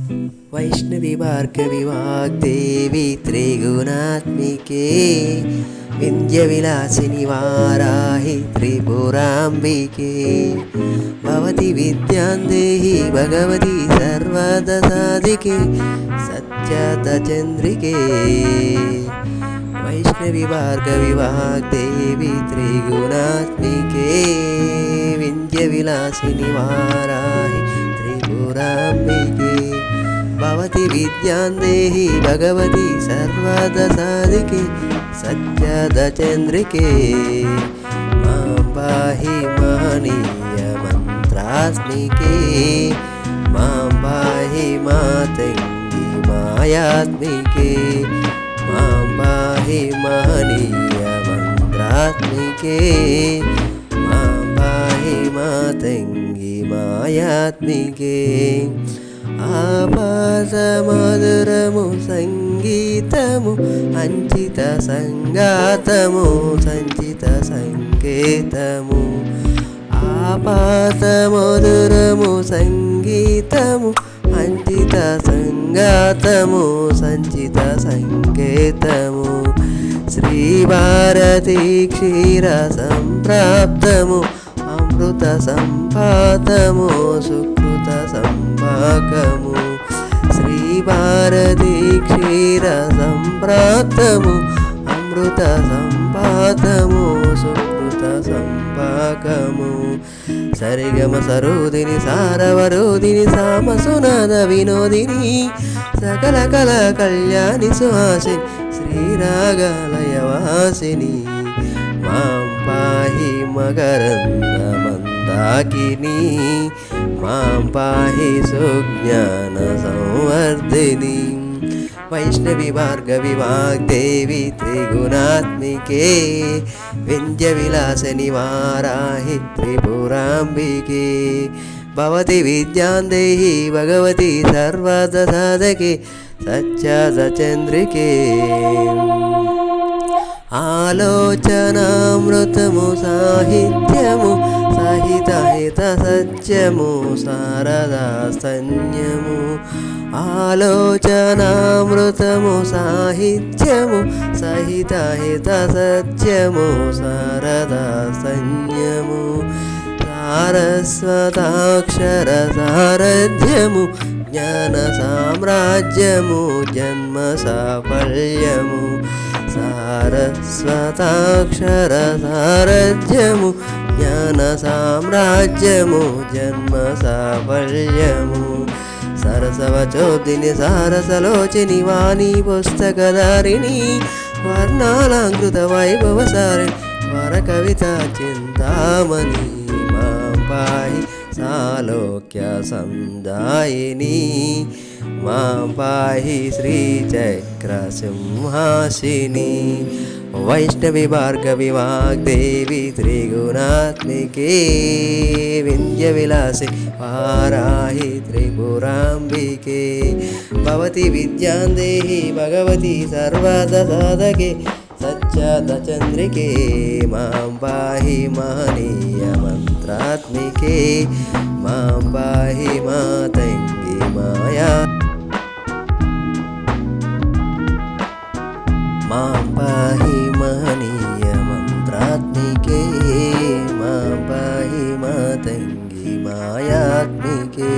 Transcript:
वैष्णवी भार्गवी वाग्देवी त्रिगुणात्मिके विंध्यविलासिनि वाराहि त्रिपुराम्बिके भवति विद्यां देहि भगवती सर्वदसाधिके सत्यतचन्द्रिके वैष्णवी भार्गवी वाग्देवी त्रिगुणात्मिके विंध्यविलासिनि वाराहि त्रिपुराम्बिके भवति विद्यां देहि भगवती सर्वदसाधिके सत्यदचन्द्रिके मां पाहि महनीयमन्त्रात्मिके मां पाहि मातङ्गी मायात्मिके मां पाहि महनीयमन्त्रात्मिके मां पाहि मातङ्गी मायात्मिके ఆపాసమధురము సంగీతము అంచిత సంగాతము సంచిత సంకేతము ఆపాసమధురము సంగీతము అంచిత సంగాతము సంచిత సంకేతము శ్రీభారతి క్షీర సంప్రాప్తము అమృత సంపాతము సుకృత సంపాకము శ్రీభారతి క్షీర సంప్రాప్తము అమృత సంపాతము సుకృత సంపాకము సరిగమ సరోదిని సారవరోదిని సామసునాద వినోదిని సకల కళ కళ్యాణి సుహాసిని శ్రీరాగాలయవాసిని మాం పాహి మకరందమందాకిని మాం పాహి సుజ్ఞాన సంవర్ధిని వైష్ణవి భార్గవి వాగ్దేవి త్రిగుణాత్మికే వింధ్యవిలాసిని వారాహి త్రిపురాంబికే భవతి విద్యాం దేహి భగవతి సర్వదసాధకే సత్యదచంద్రికే ఆలోచనామృతము సాహిత్యము సహిత హిత సత్యము శారదా సన్యము ఆలోచనామృతము సాహిత్యము సహిత హిత సత్యము శారదా సన్యము సారస్వతాక్షర సారథ్యము జ్ఞాన సామ్రాజ్యము జన్మ సాఫల్యము సారస్వతాక్షర సారథ్యము జ్ఞాన సామ్రాజ్యము జన్మ సాఫల్యము సరసవచోదిని సారసలోచిని వాణి పుస్తకధారిణి వర్ణాలంకృత వైభవసారిణి వర కవిత చింతామణి మాం పాహి సాలోక్య సందాయిని మాం పాహి శ్రీచక్ర సింహాసిని వైష్ణవి భార్గవి వాగ్దేవి త్రిగుణాత్మికే వింధ్యవిలాసి వారాహి త్రిపురాంబికే భవతి విద్యాం దేహి భగవతి సర్వదసాధకే సత్యదచంద్రికే మాం పాహి మహనీయమంత్రాత్మికే మాం పాహి మాతంగి మాయా మాం పాహి మహనీయమంత్రాత్మికే మాం పాహి మాతంగి మాయాత్మికే